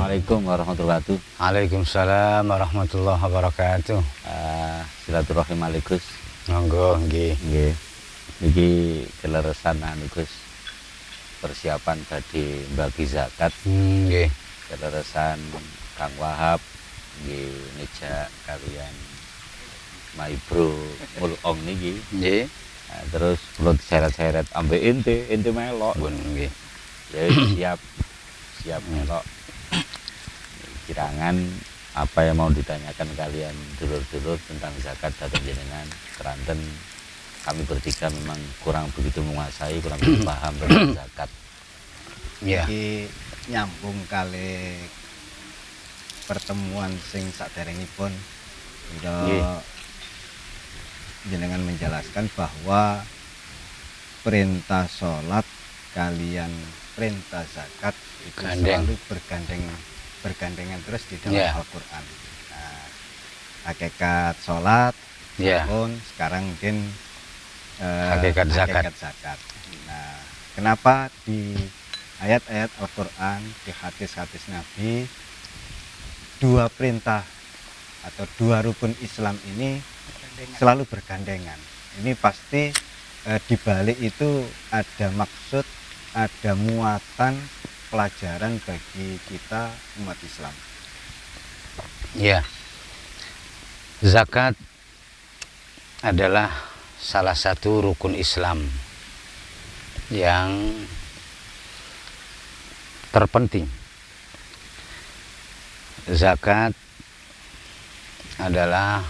Assalamualaikum warahmatullahi wabarakatuh. Waalaikumsalam warahmatullahi wabarakatuh. Silaturahim ali Gus. Monggo nggih. Nggih. Niki keleresan anu Gus. Persiapan badhe bagi zakat. Nggih. Keleresan Kang Wahab nggih ngejak kalian Maibro Mulong niki. Nggih. Nah, terus kula diseret-seret ambek ente melok. Pun nggih. Ya siap melok. Kirangan apa yang mau ditanyakan kalian dulur-dulur tentang zakat datang jenengan keranten, kami bertiga memang kurang begitu menguasai, kurang begitu paham tentang zakat. Iya. Iki nyambung kali pertemuan sing saderengipun Nggih. jenengan menjelaskan bahwa perintah sholat kalian perintah zakat itu Gandeng. selalu bergandengan terus di dalam Yeah. Al-Quran. Nah, hakikat sholat Iya. pun sekarang mungkin Hakikat zakat. zakat. Nah, kenapa di ayat-ayat Al-Quran, di hadis-hadis Nabi, dua perintah atau dua rukun Islam ini selalu bergandengan? Ini pasti di balik itu ada maksud, ada muatan pelajaran bagi kita umat Islam. Iya. Zakat adalah salah satu rukun Islam yang terpenting. Zakat adalah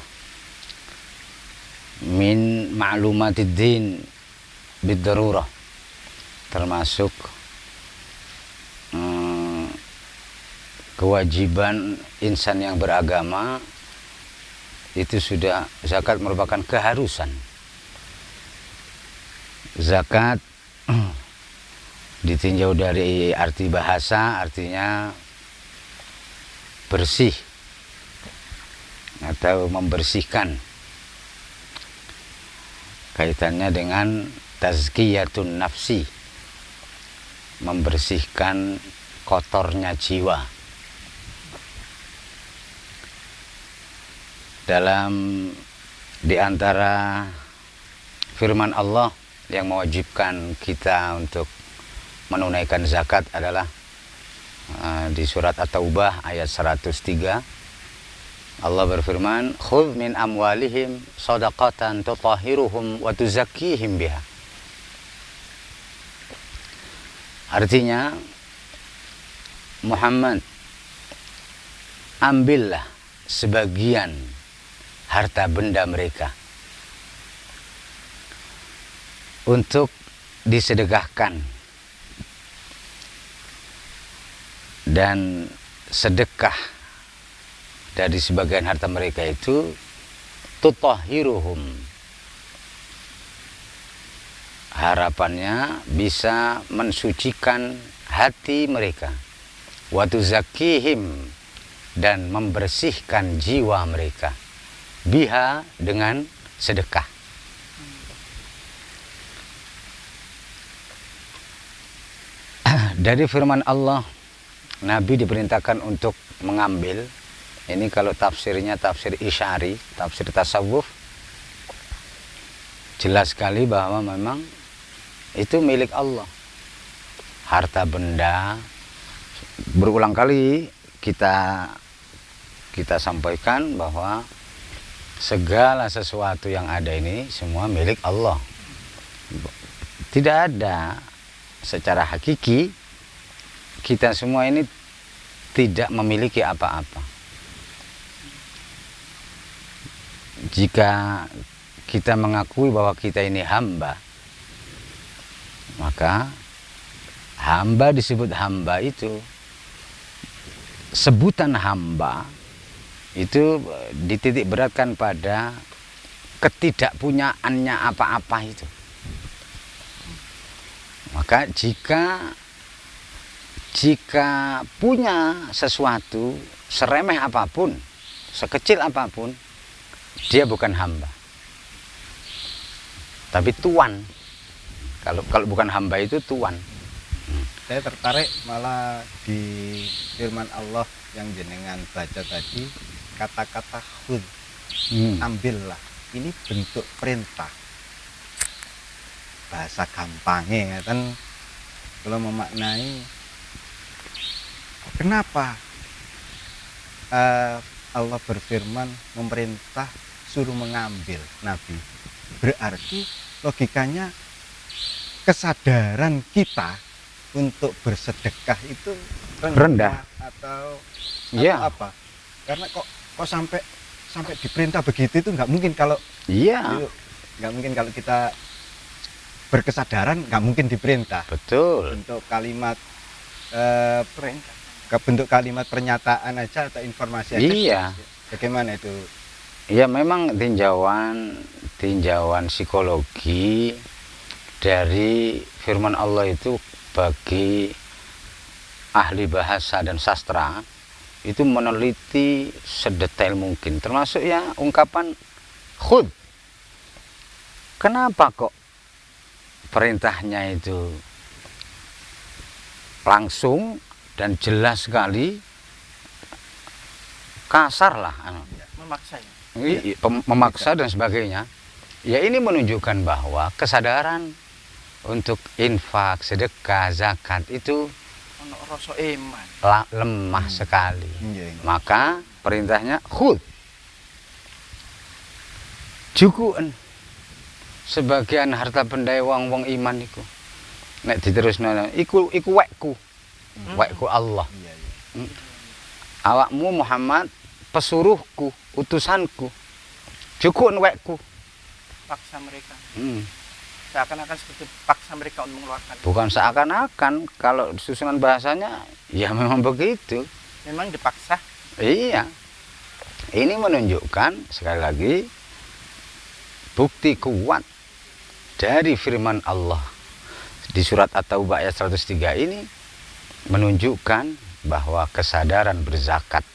min ma'lumatid din bid-darurah, termasuk kewajiban insan yang beragama. Itu sudah, zakat merupakan keharusan. Zakat ditinjau dari arti bahasa, artinya bersih atau membersihkan. Kaitannya dengan tazkiyatun nafsi, membersihkan kotornya jiwa. Dalam di antara firman Allah yang mewajibkan kita untuk menunaikan zakat adalah di surat At-Taubah ayat 103. Allah berfirman, "Khudh min amwalihim shadaqatan tutahhiruhum wa tuzakkihim biha." Artinya, Muhammad, ambillah sebagian harta benda mereka untuk disedekahkan, dan sedekah dari sebagian harta mereka itu tutahhiruhum, harapannya bisa mensucikan hati mereka, wa tuzakkihim, dan membersihkan jiwa mereka, biha, dengan sedekah. Dari firman Allah, Nabi diperintahkan untuk mengambil. Ini kalau tafsirnya tafsir Isyari, tafsir tasawuf, jelas sekali bahwa memang itu milik Allah. Harta benda, berulang kali kita sampaikan bahwa segala sesuatu yang ada ini semua milik Allah. Tidak ada secara hakiki kita semua ini tidak memiliki apa-apa. Jika kita mengakui bahwa kita ini hamba, maka hamba disebut hamba itu, sebutan hamba itu dititik beratkan pada ketidakpunyaannya apa-apa itu. Maka jika punya sesuatu seremeh apapun, sekecil apapun, dia bukan hamba, tapi tuan. Kalau bukan hamba itu tuan. saya tertarik malah di firman Allah yang jenengan baca tadi, kata-kata khud, ambillah. Ini bentuk perintah. Bahasa gampangnya kan, kalau memaknai kenapa Allah berfirman memerintah suruh mengambil Nabi, berarti logikanya kesadaran kita untuk bersedekah itu Rendah. atau Iya. apa? Karena kok sampai diperintah begitu itu nggak mungkin kalau Iya, nggak mungkin kalau kita berkesadaran, nggak mungkin diperintah. betul. Bentuk kalimat bentuk kalimat pernyataan aja atau informasi aja. Iya. Bagaimana itu? Ya memang tinjauan psikologi dari firman Allah itu bagi ahli bahasa dan sastra itu meneliti sedetail mungkin, termasuk ya ungkapan khud. Kenapa kok perintahnya itu langsung dan jelas sekali, kasar lah, Memaksa ya. memaksa dan sebagainya. Ya ini menunjukkan bahwa kesadaran untuk infak, sedekah, zakat itu Ono rasa iman. lemah sekali. Iya. Maka perintahnya khud. Jukuan sebagian harta benda wong iman iku. Nek diterusno iku wekku. Wekku Allah. Iya, iya. Awakmu Muhammad pesuruhku, utusanku. Jukuan wekku. Paksa mereka. Seakan-akan seperti paksa mereka untuk mengeluarkan. Bukan seakan-akan, kalau susunan bahasanya ya memang begitu. Memang dipaksa. Iya. Ini menunjukkan sekali lagi bukti kuat dari firman Allah di surat At-Taubah ayat 103 ini menunjukkan bahwa kesadaran berzakat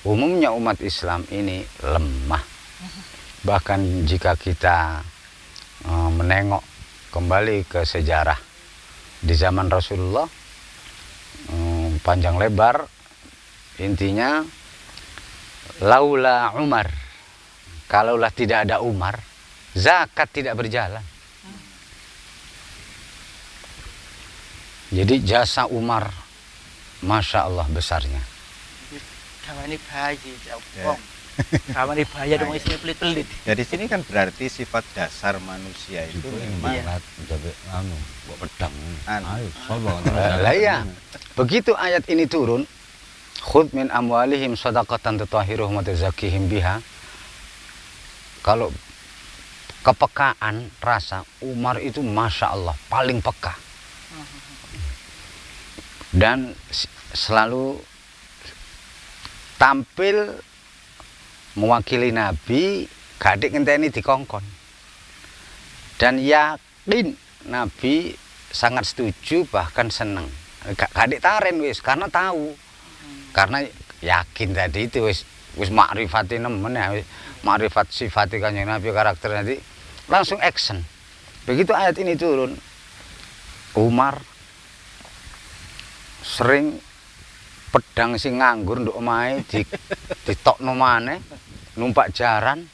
umumnya umat Islam ini lemah. Bahkan jika kita menengok kembali ke sejarah di zaman Rasulullah, panjang lebar, intinya laula Umar, kalaulah tidak ada Umar, zakat tidak berjalan. Jadi jasa Umar, Masya Allah besarnya. Kawane bayi jauh. Kawane bahaya dong isinya pelit-pelit. Jadi sini kan berarti sifat dasar manusia itu memang Iya. anu buat pedang. Anu. Ayo, sobo. Lah ya, begitu ayat ini turun, khudh min amwalihim shadaqatan tutahhiruhum wa tuzakkihim biha. Kalau kepekaan rasa, Umar itu Masya Allah paling peka. Dan selalu tampil mewakili Nabi, gadik ngenteni dikongkon. Dan yakin Nabi sangat setuju, bahkan seneng. Gadik taren wis karena tahu. Karena yakin tadi itu wis makrifati nemen ya, makrifat sifati Kanjeng Nabi, karakter nanti langsung action. Begitu ayat ini turun, Umar sering pedang sing nganggur nduk omahe ditokno maneh, numpak jaran,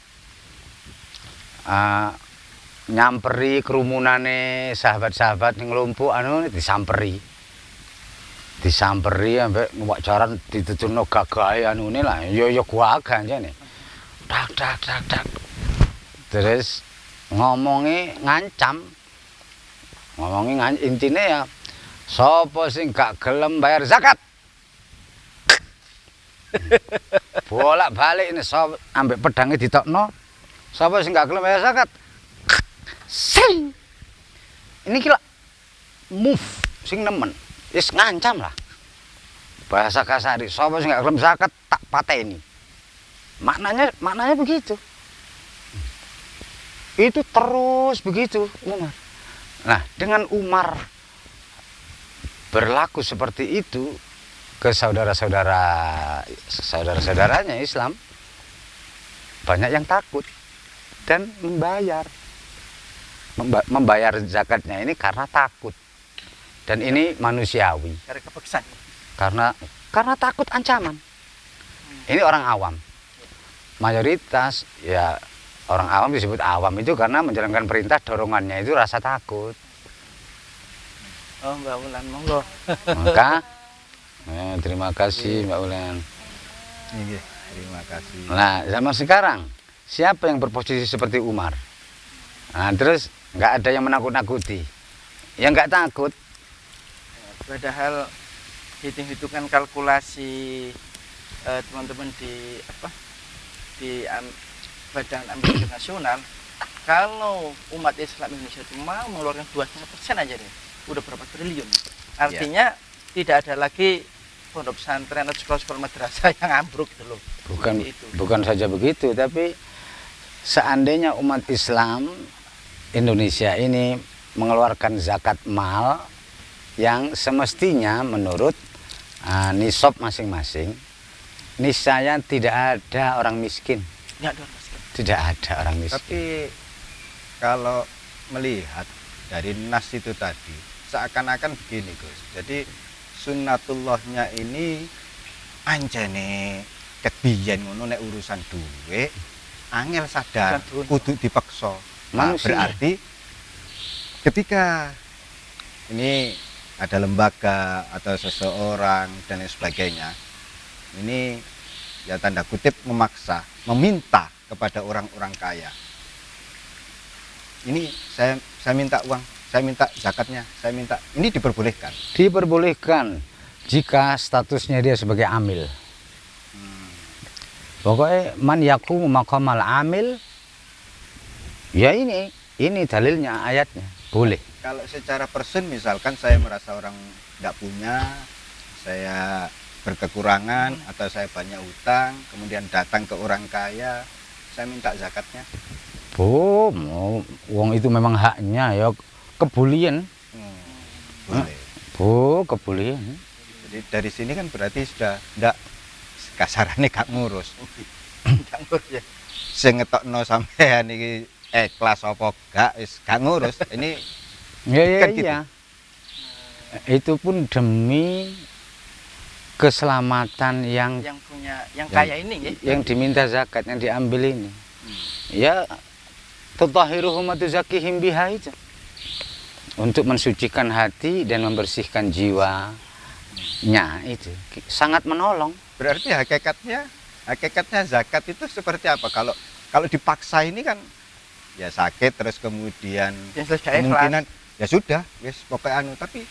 nyamperi kerumunane sahabat-sahabat ning nglumpuk disamperi ambek numpak jaran dituturno gagahe anune lah, ya gagah jane. Tak. Terus ngomongi ngancam. Intine ya sapa sing gak gelem bayar zakat? Bolak-balik ini ambek pedangnya ditokno. Sapa sing gak gelem bayar zakat? Sing. Ini kira move sing nemen. Wis ngancam lah. Bahasa kasari, sapa sing gak gelem zakat tak pateni. Maknanya begitu. Itu terus begitu Umar. Nah, dengan Umar berlaku seperti itu ke saudara-saudaranya Islam, banyak yang takut dan membayar zakatnya ini karena takut Dan ini manusiawi Karena kepaksaan. karena takut ancaman. Ini orang awam. Mayoritas ya orang awam disebut awam itu karena menjalankan perintah, dorongannya itu rasa takut. Oh, Mbak Wulan, monggo. Maka terima kasih Mbak Ulen. Iya, terima kasih. Nah, zaman sekarang siapa yang berposisi seperti Umar? Nah, terus nggak ada yang menakut-nakuti. Ya nggak takut. Padahal hitung-hitungan kalkulasi teman-teman di Badan Amil Internasional, kalau umat Islam Indonesia itu mau mengeluarkan 2,5% aja nih, udah berapa triliun. Artinya tidak ada lagi pondok pesantren atau sekolah-sekolah madrasah yang ambruk gitu loh. Bukan saja begitu, tapi seandainya umat Islam Indonesia ini mengeluarkan zakat mal yang semestinya menurut nisab masing-masing, niscaya tidak ada orang miskin. Nggak ada orang miskin. Tidak ada orang miskin. Tapi kalau melihat dari nas itu tadi, seakan-akan begini Gus. Jadi sunnatullahnya ini anjane kebiyen ngono nek urusan duwe angel sadar kudu dipaksa. Nah, berarti ketika ini ada lembaga atau seseorang dan lain sebagainya, ini ya tanda kutip memaksa, meminta kepada orang-orang kaya. Ini saya minta uang, saya minta zakatnya, saya minta, ini diperbolehkan. Diperbolehkan jika statusnya dia sebagai amil. Pokoknya man yaqumu maqamal amil, ya ini dalilnya, ayatnya boleh. Kalau secara person misalkan saya merasa orang tidak punya, saya berkekurangan atau saya banyak utang, kemudian datang ke orang kaya, saya minta zakatnya. Wong itu memang haknya ya, kebulian. Boleh. Kebulian. Jadi dari sini kan berarti sudah tidak kasarannya gak ngurus. Nggak ngurus ya. Sing ngetokno sampean iki kelas apa gak ngurus. Ini Ya, kan gitu. iya. Itu pun demi keselamatan yang kaya ini nggih. yang diminta zakat, yang diambil ini. Ya, tutahhiruhum wa tuzakkihim biha itu. Untuk mensucikan hati dan membersihkan jiwanya itu sangat menolong. Berarti hakikatnya zakat itu seperti apa? Kalau dipaksa ini kan ya sakit, terus kemudian kemungkinan ya sudah, wis pokoknya tapi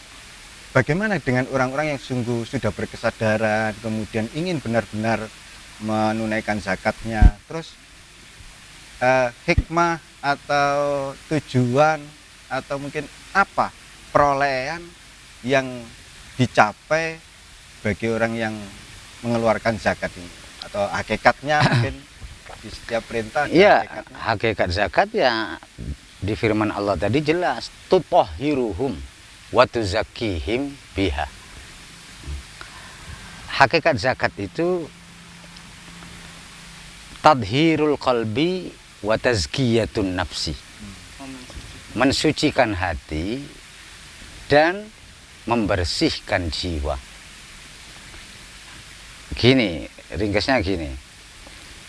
bagaimana dengan orang-orang yang sungguh sudah berkesadaran, kemudian ingin benar-benar menunaikan zakatnya, terus hikmah atau tujuan atau mungkin apa perolehan yang dicapai bagi orang yang mengeluarkan zakat ini, atau hakikatnya mungkin di setiap perintah ya hakikat zakat ya di firman Allah tadi jelas, tutahhiruhum wa tuzakkihim biha. Hakikat zakat itu tadhirul qalbi wa tazkiyatun nafsi, mensucikan hati dan membersihkan jiwa. Gini, ringkasnya gini,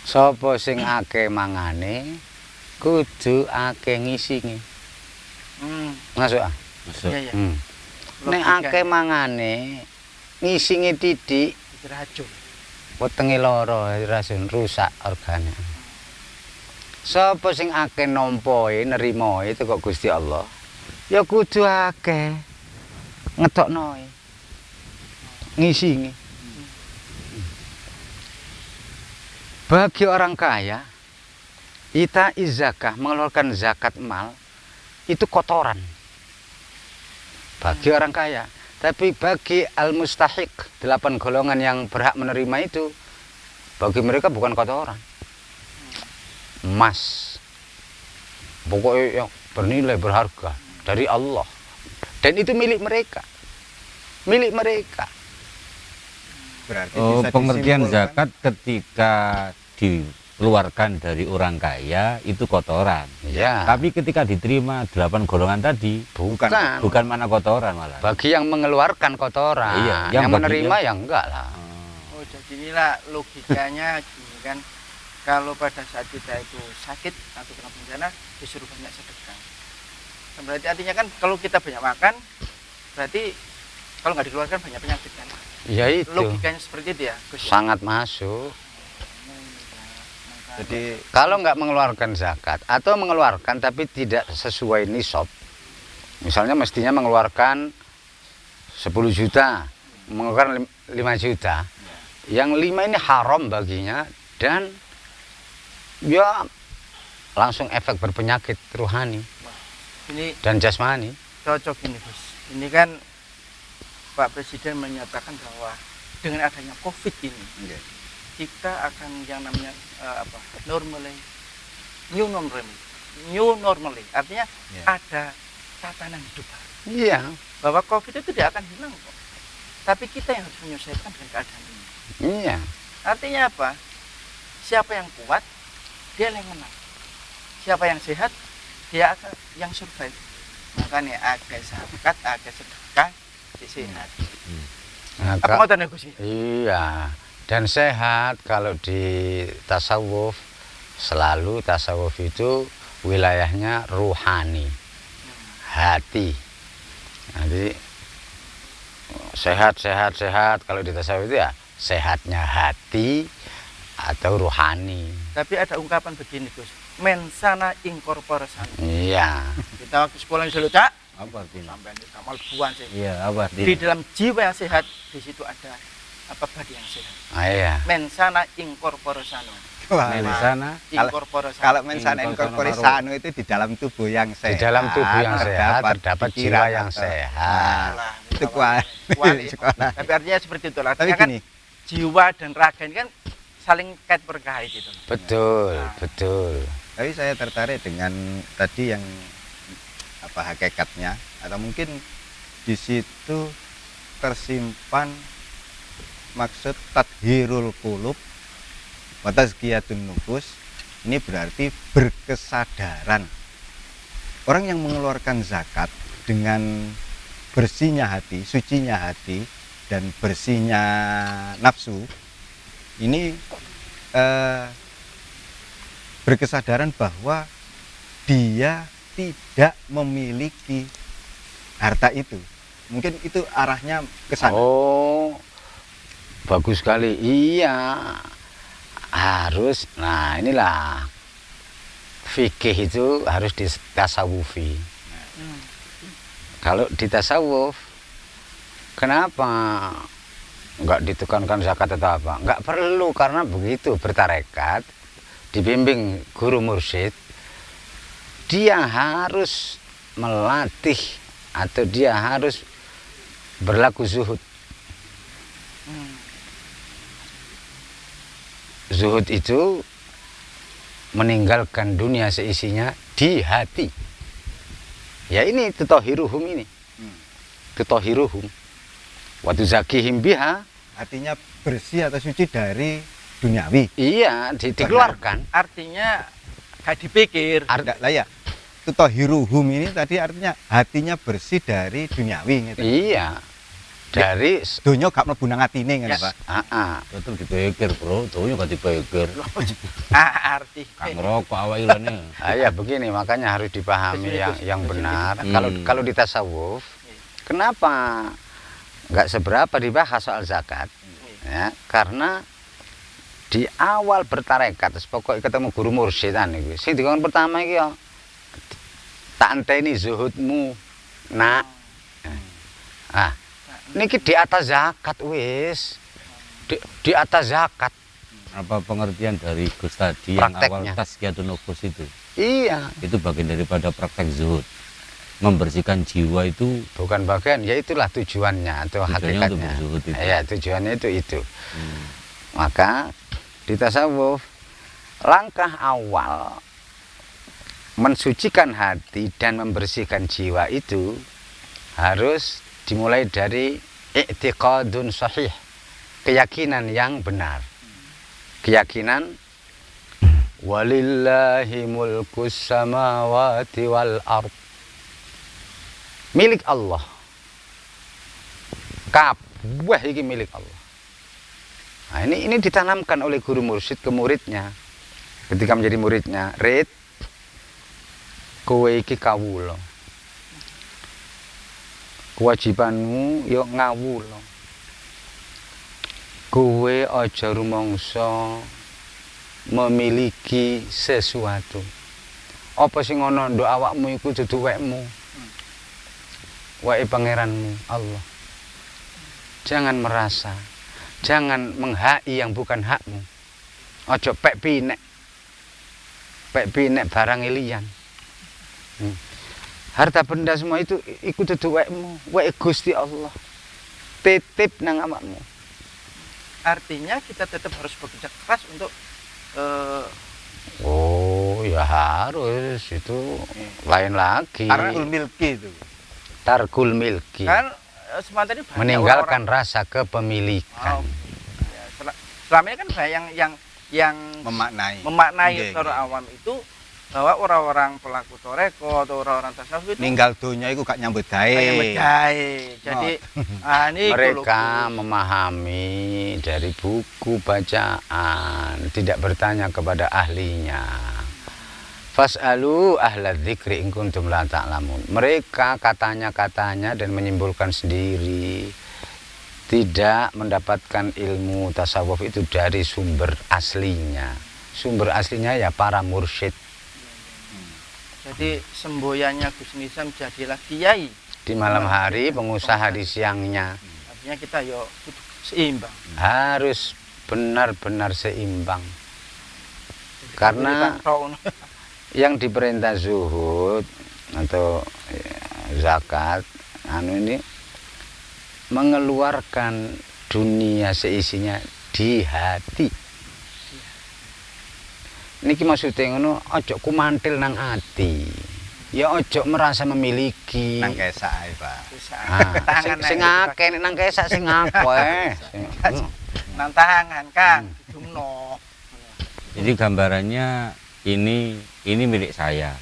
sapa sing akeh mangane kudu akeh ngisingi. Masuk ah? Masuk. Iya, iya. Nek akeh mangane ngisingi titik Racun. wetenge lara racun rusak organe. Sapa sing akeh nampae nerimae teko Gusti Allah, ya kudu akeh ngetoknoe. Ngisingi. Bagi orang kaya, ita zakah, mengeluarkan zakat mal itu kotoran bagi orang kaya. Tapi bagi al-mustahiq, 8 golongan yang berhak menerima itu, bagi mereka bukan kotoran, emas, pokoknya yang bernilai berharga dari Allah, dan itu milik mereka, berarti Oh, bisa pengertian disimpulkan. zakat ketika keluarkan dari orang kaya itu kotoran. Ya. Tapi ketika diterima 8 golongan tadi, bukan. bukan mana kotoran malah. Bagi yang mengeluarkan kotoran, Iya, yang yang menerima baginya- ya enggak lah. Oh, jadi inilah logikanya gini kan. Kalau pada saat kita itu sakit atau kena bencana disuruh banyak sedekah. Berarti artinya kan kalau kita banyak makan berarti kalau nggak dikeluarkan banyak penyakit kan. Ya itu. Logikanya seperti itu ya, Gus. Sangat masuk. Jadi Kalau nggak mengeluarkan zakat atau mengeluarkan tapi tidak sesuai nisab, misalnya mestinya mengeluarkan 10 juta, mengeluarkan 5 juta, yang 5 ini haram baginya dan ya langsung efek berpenyakit rohani Ini dan jasmani. cocok ini Gus. Ini kan Pak Presiden menyatakan bahwa dengan adanya COVID ini Iya. kita akan yang namanya normally new normally artinya Iya. ada tatanan hidup baru. Iya, Bahwa COVID itu tidak akan hilang kok. Tapi kita yang harus menyesuaikan dengan keadaan ini. iya. Artinya apa? Siapa yang kuat, dia yang menang. Siapa yang sehat, dia akan yang survive. Makanya agak zakat, agak sedekah, sehat. Nah, Apa ngoten Gus? iya. Dan sehat kalau di tasawuf, selalu tasawuf itu wilayahnya ruhani, hati. Jadi sehat kalau di tasawuf itu ya sehatnya hati atau ruhani. Tapi ada ungkapan begini Gus, mensana incorpore sano. Iya. Kita waktu sekolah di Solo Cak, Apa artinya? sampai di kamal buan sih. Iya, apa Di artinya? dalam jiwa yang sehat, di situ ada apa badi yang sehat. Iya. Mensana incorpore sano. Wah, Nah, di sana Incorpore sano. kalau mensana Incorpore incorpore sano itu di dalam tubuh yang sehat. Di dalam tubuh yang sehat terdapat jiwa pikiran yang atau- sehat. Alah, Itu kuat. kuali. Sekolah. Tapi artinya seperti itu lah. Tapi Artinya kan gini, jiwa dan raga ini kan saling kait berkait itu. Betul, betul. tapi saya tertarik dengan tadi yang apa hakikatnya atau mungkin di situ tersimpan maksud tathirul qulub wa tazkiyatun nufus. Ini berarti berkesadaran. Orang yang mengeluarkan zakat dengan bersihnya hati, sucinya hati dan bersihnya nafsu ini berkesadaran bahwa dia tidak memiliki harta itu. Mungkin itu arahnya ke sana. Oh, bagus sekali. Iya, harus. Nah, inilah fikih itu harus ditasawufi. Kalau di tasawuf, kenapa nggak ditekankan zakat atau apa? Nggak perlu, karena begitu bertarekat, dibimbing guru mursyid, dia harus melatih atau dia harus berlaku zuhud. Zuhud itu meninggalkan dunia seisinya di hati. Ya ini tutohiruhum ini. Tutohiruhum. Wa tuzakihim biha. Artinya bersih atau suci dari duniawi. Iya, dikeluarkan. Artinya gak dipikir. Lah ya. Tutohiruhum ini tadi artinya hatinya bersih dari duniawi gitu. Iya. Dari Donya gak mlebu nang atine ngene, Ya. Pak. betul dipikir, Bro. Tuh gak dipikir. Arti. Kang ngerokok awak ilane. ya begini, makanya harus dipahami yang benar. Kalau di tasawuf, kenapa nggak seberapa dibahas soal zakat? Ya, karena di awal bertarekat, terus pokoknya ketemu guru mursyidan itu, sing dikon pertama iki ya tak enteni zuhudmu, nak. Ah, niki di atas zakat wis. Di atas zakat. Apa pengertian dari Gus tadi yang awal Prakteknya. tazkiyatun nufus itu? Iya, Itu bagian daripada praktek zuhud. Membersihkan jiwa itu bukan bagian, ya itulah tujuannya atau Tujuannya untuk hakikatnya. berzuhud itu. Ya, tujuannya itu. Maka di tasawuf langkah awal mensucikan hati dan membersihkan jiwa itu harus dimulai dari i'tiqadun sahih, keyakinan yang benar. Keyakinan Walillahi mulkus samawati wal ard. Milik Allah. Kabeh iki milik Allah. Nah, ini ditanamkan oleh guru mursyid ke muridnya. Ketika menjadi muridnya, Rid, kowe iki kawula. Kewajibanmu yo ngawula. Kowe aja rumangsa memiliki sesuatu. Apa sing ana nduk awakmu iku dudu wekmu. Weke pangeranmu Allah. Jangan merasa, jangan menghai yang bukan hakmu. Aja pek pinek barang liyan. Harta benda semua itu ikut dudu wekmu, wek Gusti Allah. Titip nang awakmu. Artinya kita tetap harus bekerja keras untuk Oh ya harus, itu lain lagi. Tarkul milki itu. Tarkul milki. kan semata ini banyak Meninggalkan orang-orang- rasa kepemilikan. Oh, ya, selama ini kan banyak yang Memaknai. memaknai Nggih, secara nggih. awam itu bahwa orang-orang pelaku toreko atau orang-orang tasawuf itu Ninggal donya iku gak nyambut gawe. kayak bedai. Jadi ini Mereka memahami dari buku bacaan, tidak bertanya kepada ahlinya. Fas'alu ahla dzikri in kuntum la ta'lamun. Mereka katanya dan menyimpulkan sendiri. Tidak mendapatkan ilmu tasawuf itu dari sumber aslinya. Sumber aslinya ya para mursyid. jadi semboyannya Gus Nizam jadilah kiai. Di malam hari, pengusaha di siangnya. Artinya kita yo kudu seimbang. Harus benar-benar seimbang. Karena yang diperintah zuhud atau zakat ini mengeluarkan dunia seisinya di hati. Niki maksudnya ngono, ojo kumantil nang ati. Ya ojo merasa memiliki. Nang kesak ae, Pak. Sing akeh nang kesak sing akeh. nang tangan Kang dumno. Jadi gambarannya ini milik saya.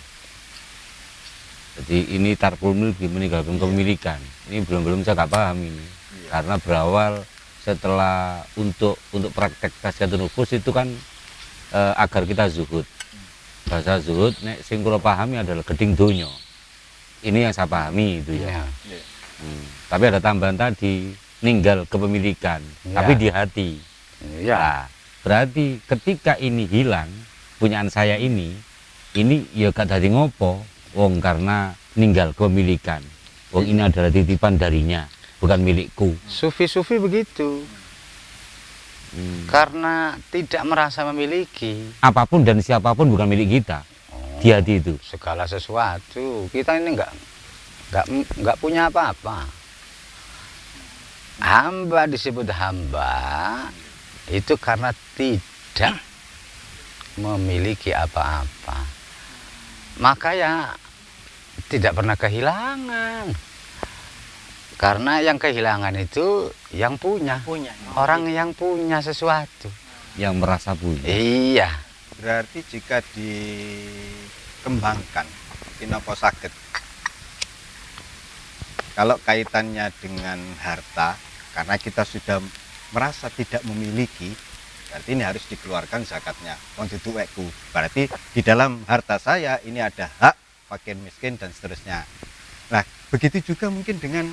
Jadi ini tarkul milki, meninggalkan kepemilikan. Ini belum saya nggak paham ini. Karena berawal setelah untuk praktek tazkiyatun nufus itu kan agar kita zuhud. Bahasa zuhud nek sing kula pahami adalah geding donyo. Ini yang saya pahami itu ya. Ya. Tapi ada tambahan tadi ninggal kepemilikan, Ya. tapi di hati. Ya. Nah, berarti ketika ini hilang punyaan saya ini ya gak dadi ngopo wong karena ninggal kepemilikan. Wong ini adalah titipan darinya, bukan milikku. Sufi-sufi begitu. Karena tidak merasa memiliki Apapun dan siapapun bukan milik kita. Di hati itu. segala sesuatu. Kita ini nggak punya apa-apa. Hamba disebut hamba itu karena tidak memiliki apa-apa. Maka ya tidak pernah kehilangan. Karena yang kehilangan itu yang punya. Orang yang punya sesuatu. Yang merasa punya. Iya. Berarti jika dikembangkan kinapa saged. Kalau kaitannya dengan harta, karena kita sudah merasa tidak memiliki, berarti ini harus dikeluarkan zakatnya. Wong dudu wekku. Berarti di dalam harta saya ini ada hak fakir miskin dan seterusnya. Nah, begitu juga mungkin dengan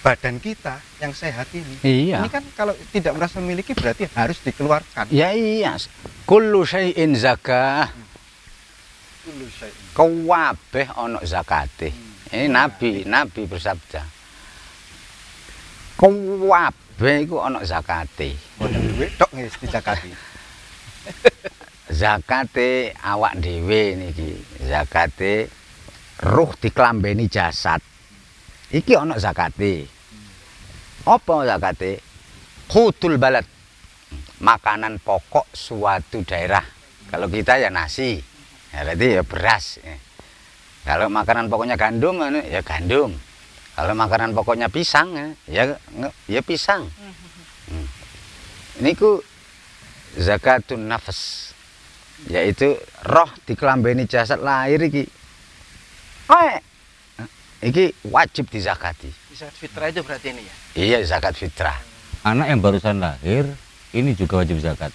badan kita yang sehat ini. Iya. Ini kan kalau tidak merasa memiliki berarti harus dikeluarkan. Ya iya. Kullu syai'in zakah. Dulu saya Kabeh ana zakate. Ini nabi bersabda. Kabeh iku ana zakate. boten duit tok wis dizakati. Zakate awak dhewe niki. Zakate ruh diklambeni jasad. Iki ana zakate. Apa zakate? Khutul balad. Makanan pokok suatu daerah. Kalau kita ya nasi. Ya berarti ya beras. Kalau makanan pokoknya gandum ya gandum. Kalau makanan pokoknya pisang ya pisang. Ini ku zakatun nafas. Yaitu roh dikelambeni jasad lahir iki. Iki wajib dizakati. Zakat fitrah itu berarti ini ya. Iya, zakat fitrah. Anak yang barusan lahir ini juga wajib zakat.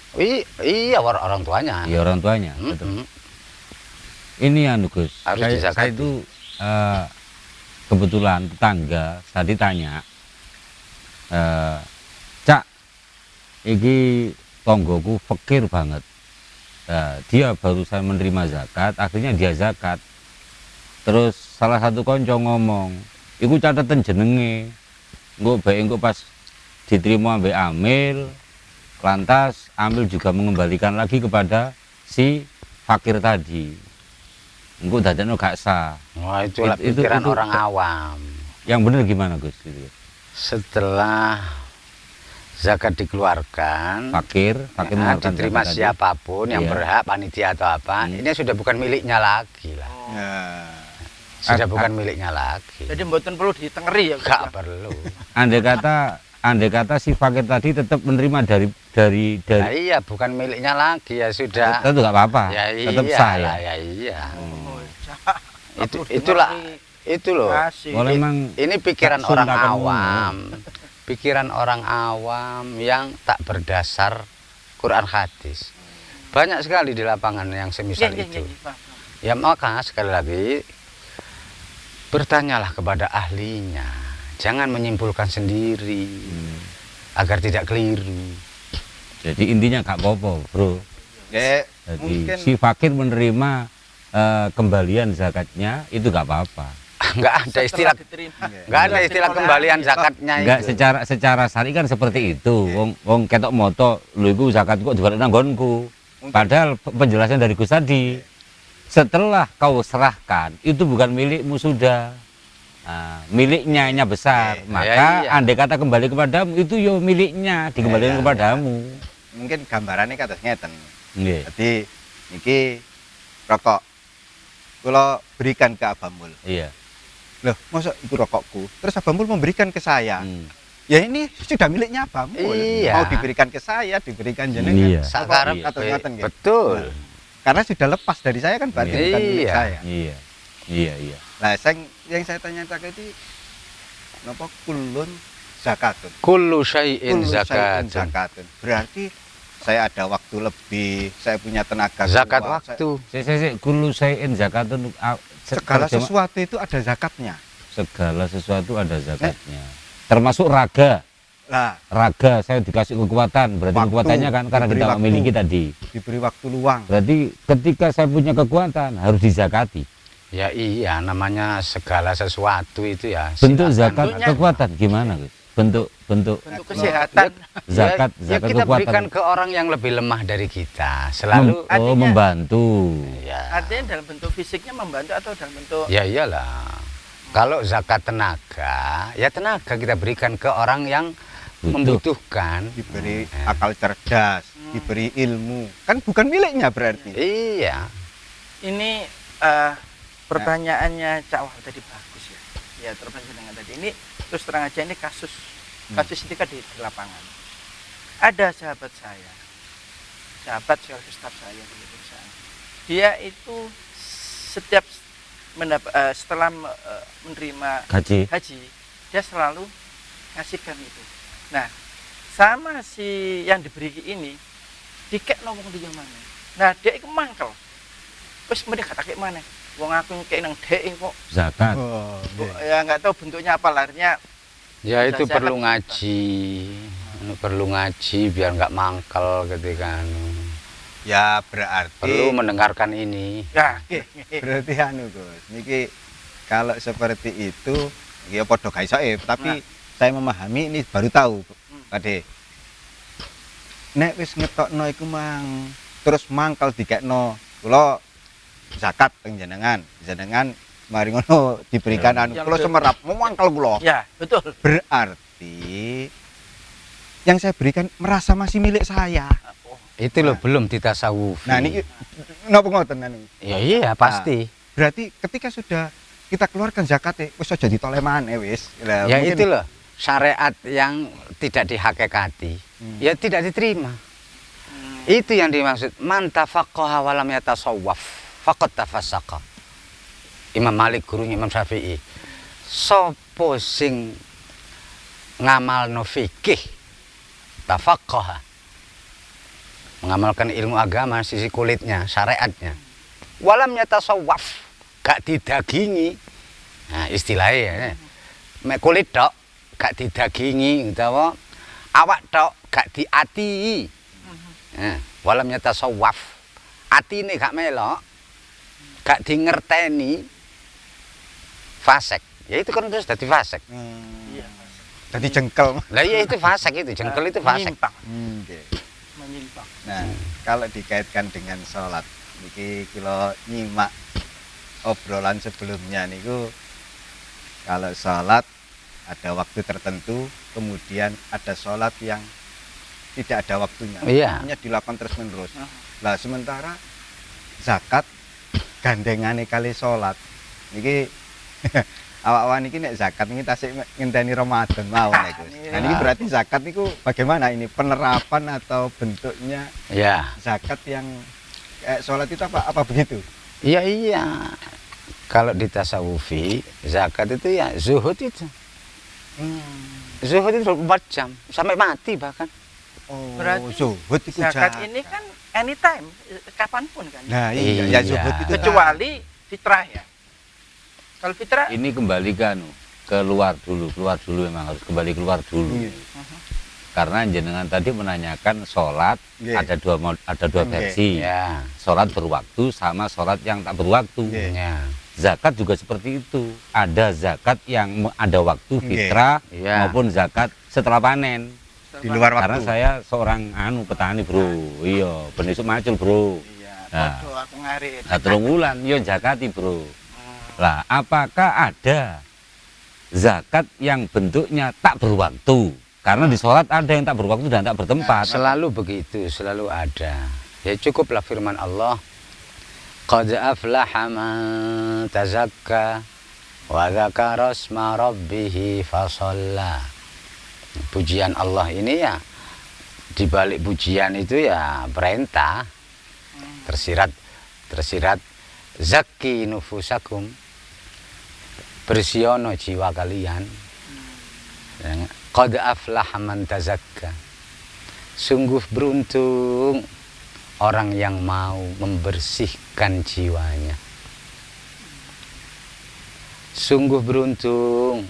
Iya, orang tuanya. Ya orang tuanya. Betul. Mm-mm. Ini anu Gus, Harus saya dizakati. itu kebetulan tetangga saya ditanya, Cak, iki tonggoku fakir banget. Dia barusan menerima zakat, akhirnya dia zakat. Terus salah satu konco ngomong, iku catatan jenenge, engko pas diterima ambek Amil, lantas Amil juga mengembalikan lagi kepada si fakir tadi. Engko dadekno gak sah. Wah, itulah pikiran orang awam. Yang benar gimana Gus? Gitu. Setelah zakat dikeluarkan, Fakir mengeluarkan diterima zakat tadi. siapapun yang Iya. berhak, panitia atau apa, ini sudah bukan miliknya lagi lah. Ya. Sudah bukan miliknya lagi. Jadi mboten perlu ditengeri ya. Gus, Gak ya? perlu. Andai kata si fakir tadi tetap menerima dari Nah, iya, bukan miliknya lagi ya sudah. itu nggak apa-apa, Ya tetap iya, sah ya. lah, ya iya. Oh, Cak. Itu Perlu itulah ditengeri. itu loh. Kasih. Kalau emang Ini pikiran tak orang sungkakan awam. Pikiran orang awam yang tak berdasar Quran hadis. Banyak sekali di lapangan yang semisal Iya, iya, itu. iya, paham. Ya maka sekali lagi bertanyalah kepada ahlinya. Jangan menyimpulkan sendiri agar tidak keliru. jadi intinya nggak apa-apa bro. Ya, Jadi mungkin si fakir menerima kembalian zakatnya itu nggak apa-apa. Enggak ada Setelah istilah diterima. enggak ada istilah kembalian zakatnya Enggak itu. secara syari kan seperti itu. Wong ketok moto, lho iku zakat kok dibalik nang nggonku. Padahal penjelasan dari Gus tadi, setelah kau serahkan itu bukan milikmu sudah. Nah, miliknya nya besar, maka iya. andai kata kembali kepadamu itu yo miliknya dikembalikan Iya, kepadamu. mungkin gambarannya kata ngeten. Nggih. Jadi niki rokok kula berikan ke Abamul. Iya. Loh, masa itu rokokku? Terus Abamul memberikan ke saya. Hmm. Ya ini sudah miliknya Abamul. Iya. Mau diberikan ke saya, diberikan jenengan. Iya. Sekarang Atau ngaten nggih. betul. Karena sudah lepas dari saya kan berarti Iya. bukan milik Iya. saya. Iya. Iya, iya. Lah yang saya tanya tadi napa kulun zakatun. Kullu syai'in Kullu syai'in zakatun. zakatun. Berarti saya ada waktu lebih, saya punya tenaga Zakat keluar, waktu. Kullu syai'in zakatun. Segala terjemah- sesuatu itu ada zakatnya. segala sesuatu ada zakatnya. Termasuk raga. Lah, Raga saya dikasih kekuatan, berarti Waktu, kekuatannya kan karena diberi kita waktu. memiliki tadi. diberi waktu luang. Berarti ketika saya punya kekuatan harus dizakati. Ya iya, namanya segala sesuatu itu ya. Bentuk silakan. zakat Bentuknya- kekuatan gimana, Gus? Bentuk Bentuk kesehatan. zakat ya zakat kita berikan kekuatan. ke orang yang lebih lemah dari kita. Selalu Artinya- membantu. ya. Artinya dalam bentuk fisiknya membantu atau dalam bentuk Ya iyalah. Kalau zakat tenaga, ya tenaga kita berikan ke orang yang Butuh. membutuhkan. Diberi akal cerdas, diberi ilmu. Kan bukan miliknya berarti. Iya. ini pertanyaannya Cak Wahab tadi bagus ya. Ya terbantu dengan tadi ini terus terang aja ini kasus ini kan di lapangan. Ada sahabat saya, sekaligus staf saya di perusahaan. Dia itu setiap setelah menerima Gaji. haji dia selalu ngasihkan itu. Nah sama si yang diberi ini dikek ngomong di mana. Nah dia itu mangkel. Terus kemudian kata kayak mana? Wong aku kayak nang dek kok. Zakat. Oh, Ya nggak tahu bentuknya apa larnya. Ya itu Zakat. perlu ngaji. Perlu ngaji biar nggak mangkel ketika ya berarti perlu mendengarkan ini. Ya, berarti anu Gus. Niki kalau seperti itu ya padha gak iso tapi saya memahami ini baru tahu Pade. Nek wis ngetokno iku mang terus mangkal dikekno kula zakat teng jenengan mari ngono diberikan anu Yang kula semerap mangkal kula. ya betul. Berarti yang saya berikan merasa masih milik saya. Oh, Itu loh belum ditasawufi. Nah niki napa ngoten anu. Ya iya pasti. Berarti ketika sudah kita keluarkan zakatnya wis aja ditoleh maneh wis. Lah, Ya mungkin- itu loh syariat yang tidak dihakikati. Ya tidak diterima. Itu yang dimaksud man tafaqqaha wa lam yatasawwaf faqad tafassaqa. Imam Malik gurunya Imam Syafi'i. Sopo sing ngamalno fikih tafaqqaha, mengamalkan ilmu agama sisi kulitnya, syariatnya, walam yatasawwaf, gak didagingi. Nah, istilahnya ya. Mek kulit tok gak didagingi utawa awak tok gak diati. Walam yatasawwaf, atine gak melok, gak dingerteni, fasek. Ya itu kan terus dadi fasek. Iya. Jadi jengkel. Lah iya itu fasek itu, jengkel itu fasek. Menyimpang. Nggih. Menyimpang. Nah, kalau dikaitkan dengan sholat, niki kalau nyimak obrolan sebelumnya niku, kalau sholat ada waktu tertentu, kemudian ada sholat yang tidak ada waktunya, Iya. hanya dilakukan terus menerus. Lah sementara zakat gandengane kali sholat, niki awak-awak niki nek zakat niki tasik ngenteni Ramadan mawon niku. Nah niki berarti zakat niku bagaimana ini penerapan atau bentuknya Ya. zakat yang sholat itu apa begitu? Iya iya. Kalau di tasawufi zakat itu ya zuhud itu. Zuhud itu 24 jam sampai mati bahkan. Oh, Berarti zuhud itu Zakat ini kan anytime, kapanpun kan. Nah iya, ya Iya. zuhud itu Kecuali fitrah ya. Kalau fitrah Ini kembali ke keluar dulu memang harus kembali keluar dulu. Iya. Karena jenengan tadi menanyakan sholat Iya. ada dua Iya. versi. Ya. Sholat berwaktu sama sholat yang tak berwaktu. Iya. Ya. Zakat juga seperti itu. Ada zakat yang ada waktu Iya. fitrah Iya. maupun zakat setelah panen. di luar Karena waktu. saya seorang petani bro. Iya, benisuk macul bro. iya, Nah. podo aku ngarit. Nah, 3 bulan yo zakati bro. Lah, apakah ada zakat yang bentuknya tak berwaktu? Karena di sholat ada yang tak berwaktu dan tak bertempat. Selalu begitu, selalu ada. Ya cukuplah firman Allah. Qad aflaha man tazakka wa dzakara asma rabbih fasalla. Pujian Allah ini ya, di balik pujian itu ya perintah. Tersirat zakki nufusakum, bersiono jiwa kalian. Qad aflaha man tazakka, sungguh beruntung orang yang mau membersihkan jiwanya. Sungguh beruntung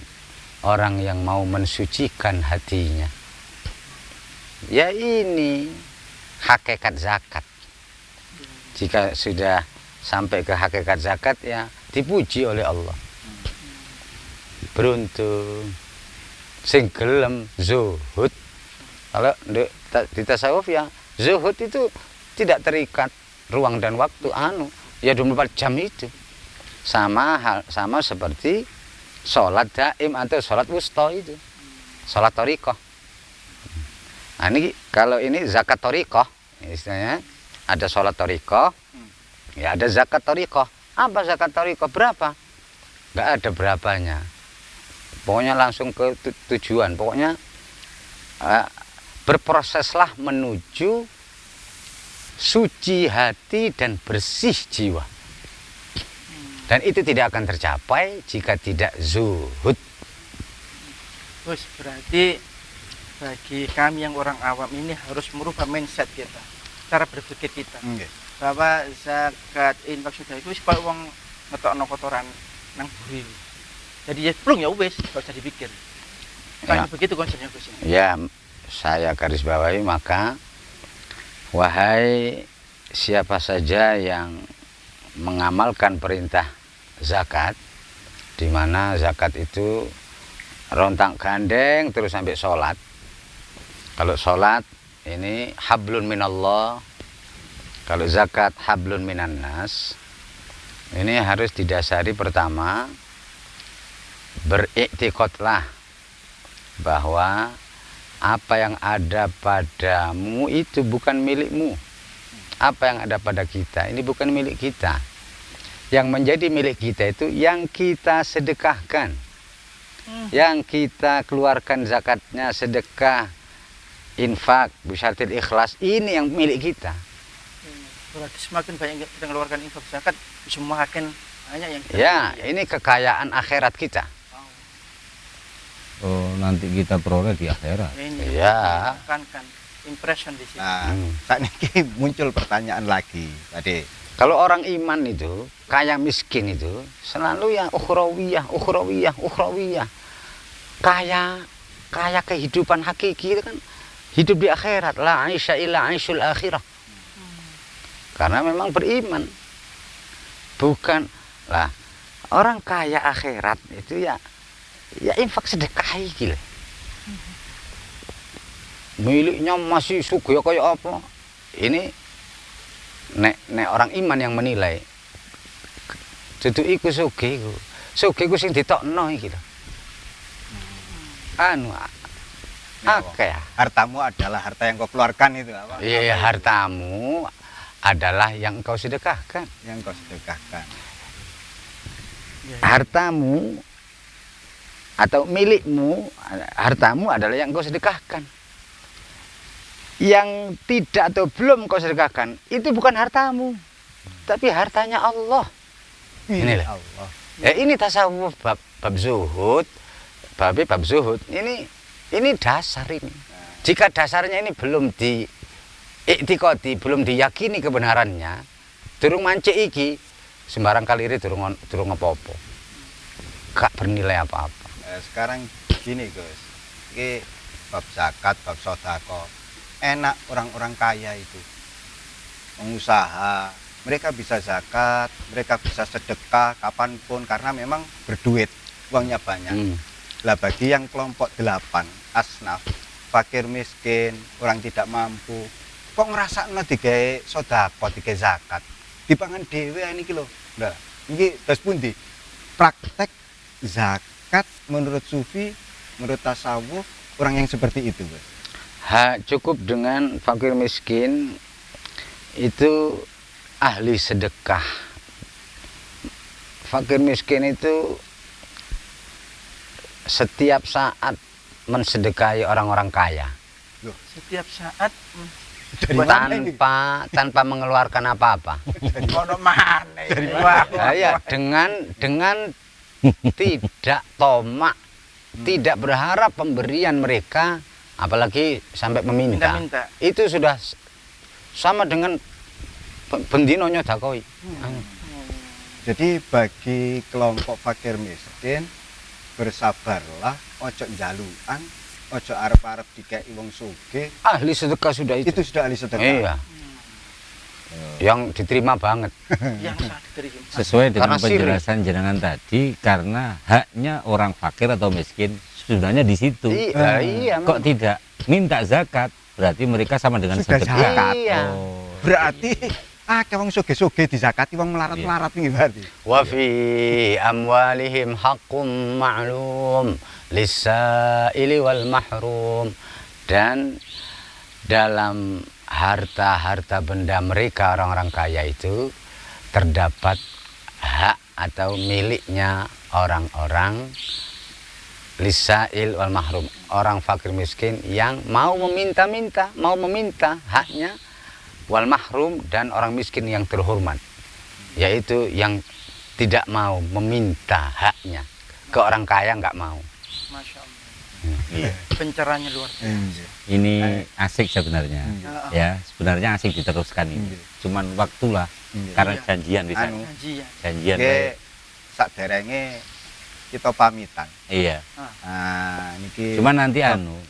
orang yang mau mensucikan hatinya. Ya ini hakikat zakat. Jika sudah sampai ke hakikat zakat ya dipuji oleh Allah. Beruntung sing gelem zuhud. Kalau di tasawuf ya zuhud itu tidak terikat ruang dan waktu ya 24 jam itu. Sama seperti sholat daim atau sholat wusta itu, sholat thariqah. Nah ini kalau ini zakat thariqah, istilahnya ada sholat thariqah, ya ada zakat thariqah. Apa zakat thariqah? Berapa? Nggak ada berapanya. Pokoknya langsung ke tujuan. Pokoknya berproseslah menuju suci hati dan bersih jiwa. Dan itu tidak akan tercapai jika tidak zuhud. Terus berarti bagi kami yang orang awam ini harus merubah mindset kita, cara berpikir kita. Nggih. Bahwa zakat infak sudah itu kalau uang ngetokno kotoran nang buri. Jadi ya plung ya wis, gak usah dipikir. Kan Ya. begitu konsepnya Gus. Ya, saya garis bawahi maka wahai siapa saja yang mengamalkan perintah zakat, di mana zakat itu rontak gandeng terus sampai sholat. Kalau sholat ini hablun minallah, kalau zakat hablun minannas. Ini harus didasari pertama beriktikadlah bahwa apa yang ada padamu itu bukan milikmu. Apa yang ada pada kita ini bukan milik kita. Yang menjadi milik kita itu yang kita sedekahkan, yang kita keluarkan zakatnya sedekah infak, bisyaratil ikhlas, ini yang milik kita. Berarti semakin banyak kita mengeluarkan infak zakat, semakin banyak yang kita Ya, miliki. ini kekayaan akhirat kita. Oh, nanti kita peroleh di akhirat. Ini Ya. kan impression di sini. Nah, saat ini muncul pertanyaan lagi tadi. Kalau orang iman itu, kaya miskin itu, selalu yang ukhrawiyah, ukhrawiyah, ukhrawiyah. Kaya kehidupan hakiki itu kan hidup di akhirat. La aisha illa aishul akhirah. Karena memang beriman. Bukan lah orang kaya akhirat itu ya infak sedekahi gitu. Miliknya masih sugih kayak apa? Ini nek orang iman yang menilai. Dudu iku sugih iku. Sugih iku sing ditokno iki lho. Anu akeh. Hartamu adalah harta yang kau keluarkan itu apa? Iya, hartamu adalah yang kau sedekahkan. Yang kau sedekahkan. Hartamu atau milikmu, hartamu adalah yang kau sedekahkan. Yang tidak atau belum kau sedekahkan itu bukan hartamu, tapi hartanya Allah. Ini lah. Allah. Ini tasawuf bab zuhud, bab zuhud. Ini dasar ini. Jika dasarnya ini belum diiktikadi, belum diyakini kebenarannya, durung mancik iki, sembarang kalire durung apa-apa. Gak bernilai apa-apa. Sekarang gini Gus, ini bab zakat, bab sodako, enak orang-orang kaya itu, pengusaha, mereka bisa zakat, mereka bisa sedekah kapanpun karena memang berduit, uangnya banyak. Lah bagi yang kelompok 8, asnaf, fakir miskin, orang tidak mampu, kok ngerasa digawe sodako, digawe zakat, dipangan dewe ini kilo. Nah, ini terus pundi praktek zakat menurut sufi, menurut tasawuf, orang yang seperti itu, Bos. Cukup dengan fakir miskin itu ahli sedekah. Fakir miskin itu setiap saat mensedekahi orang-orang kaya. Setiap saat Dari mana ini? tanpa mengeluarkan apa-apa. ono mana? Ya, dengan tidak tomak, tidak berharap pemberian mereka, apalagi sampai meminta. Minta-minta. Itu sudah sama dengan bendino nyodakoi. Jadi bagi kelompok fakir miskin, bersabarlah, ojo jaluan, ojo arep-arep dikei wong sugih, Ahli sedekah sudah itu. itu sudah ahli sedekah. Iya. Yang diterima banget. Yang sangat diterima. Sesuai dengan Karena siri. penjelasan jenengan tadi, karena haknya orang fakir atau miskin sebenarnya di situ. Iya, Kok tidak minta zakat? Berarti mereka sama dengan Sudah sedekah. zakat. Iya. Oh. Berarti wong sugih-sugih dizakati, wong melarat-melarat ini berarti. Wa fi amwalihim haqqum ma'lum lis-sa'ili wal mahrum. Dan dalam harta-harta benda mereka orang-orang kaya itu terdapat hak atau miliknya orang-orang lis-sa'il wal mahrum, orang fakir miskin yang mau meminta-minta, mau meminta haknya, wal mahrum, dan orang miskin yang terhormat, yaitu yang tidak mau meminta haknya ke orang kaya, nggak mau. Masya Allah. Iya. Pencerahannya luar biasa. Ini asik sebenarnya. Ya, sebenarnya asik diteruskan ini. Cuman waktulah karena Iya. janjian di sana. Anu. Kajian. Janjian. Oke, saderenge kita pamitan. Iya. Nah, niki Cuman nanti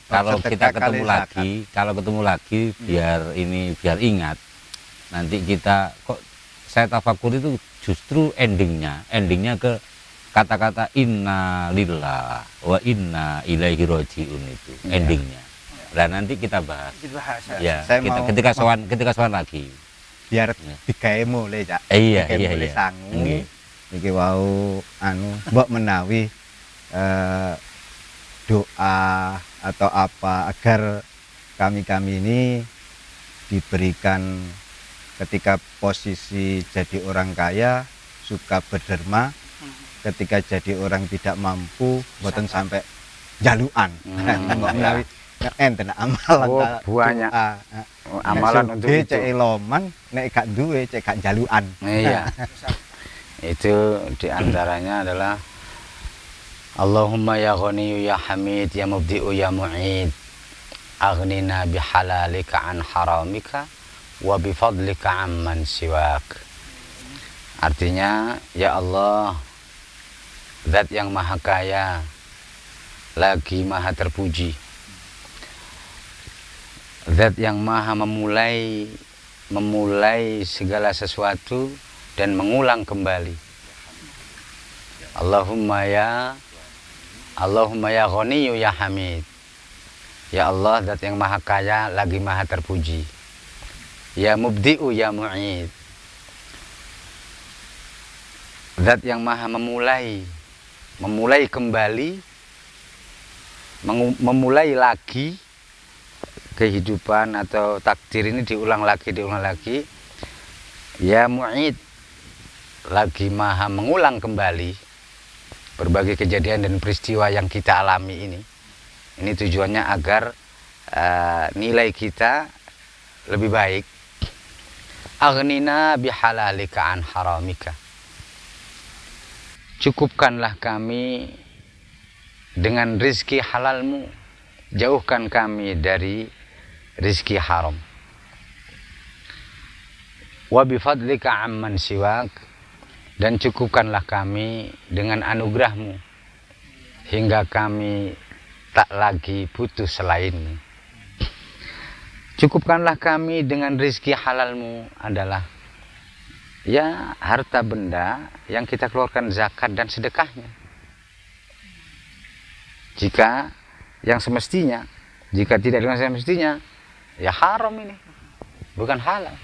kalau sedekah kita ketemu kali lagi, biar ingat, nanti kita kok saya tafakur itu justru endingnya ke kata-kata inna lillah wa inna ilaihi rajiun itu endingnya. Nah nanti kita bahas. Dibahas. Ya, Saya kita, mau- ketika sowan lagi. biar Ya. digawe mulai, Cak. Iya, Digawe iya, mulai iya. sangu. Nggih. Niki wau mbok menawi doa atau apa agar kami ini diberikan ketika posisi jadi orang kaya suka berderma, ketika jadi orang tidak mampu boten sampai jaluan. Mbok menawi enten amalan Oh, kalau banyak. doa. Amalan Nek untuk sugih itu. cek eloman, nek gak duwe cek gak jalukan. Iya. Itu diantaranya adalah Allahumma ya Ghaniyu ya Hamid ya Mubdi'u ya Mu'id aghnina bihalalika an haramika wa bifadlika amman siwak. Artinya, ya Allah, Zat yang maha kaya lagi maha terpuji, Zat yang maha memulai segala sesuatu dan mengulang kembali. Allahumma ya Ghaniyu ya Hamid. Ya Allah, Zat yang maha kaya lagi maha terpuji. Ya Mubdi'u ya Mu'id. Zat yang maha memulai kembali, memulai lagi kehidupan atau takdir ini diulang lagi. Ya Mu'id, lagi maha mengulang kembali berbagai kejadian dan peristiwa yang kita alami ini. Ini tujuannya agar nilai kita lebih baik. Aghnina bihalalika an haramika. Cukupkanlah kami dengan rizki halalmu, jauhkan kami dari rizki haram. Wa bifadlika amman siwak, dan cukupkanlah kami dengan anugerahmu hingga kami tak lagi butuh selainmu. Cukupkanlah kami dengan rizki halalmu adalah ya harta benda yang kita keluarkan zakat dan sedekahnya. Jika yang semestinya, jika tidak dengan semestinya, ya haram ini, bukan halal.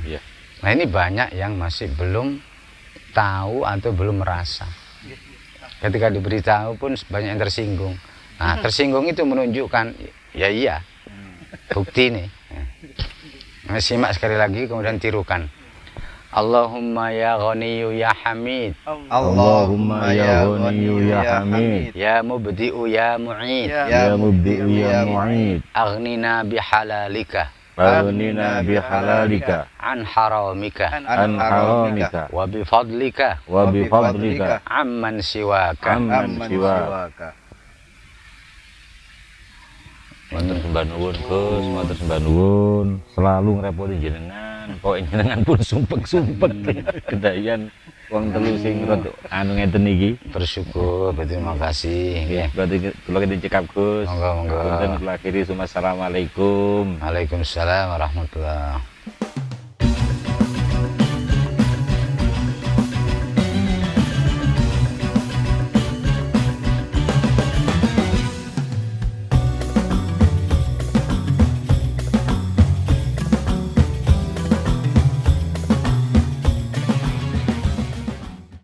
Iya. Nah, ini banyak yang masih belum tahu atau belum merasa. Ketika diberitahu pun banyak yang tersinggung. Nah, tersinggung itu menunjukkan ya iya, bukti nih. Nah, simak sekali lagi kemudian tirukan. Allahumma ya Ghaniyu ya Hamid. Allahumma ya Ghaniyu ya Hamid. Ya Mubdi'u ya Mu'id. Ya Mubdi'u ya Mu'id. Aghnina bihalalika Aghnina bihalalika an haramika an haramika wa bifadlika wa bifadlika amman siwaka. amman siwaka. Matur sembah nuwun Gus, matur sembah nuwun. Selalu ngrepoti jenengan, kok jenengan pun sumpek-sumpek kedayan wong telu sing rada anu ngeten iki. Bersyukur, berterima kasih. Nggih, berarti kula kita cekap Gus. Monggo, monggo. Punten kula akhiri, assalamualaikum. Waalaikumsalam warahmatullahi wabarakatuh.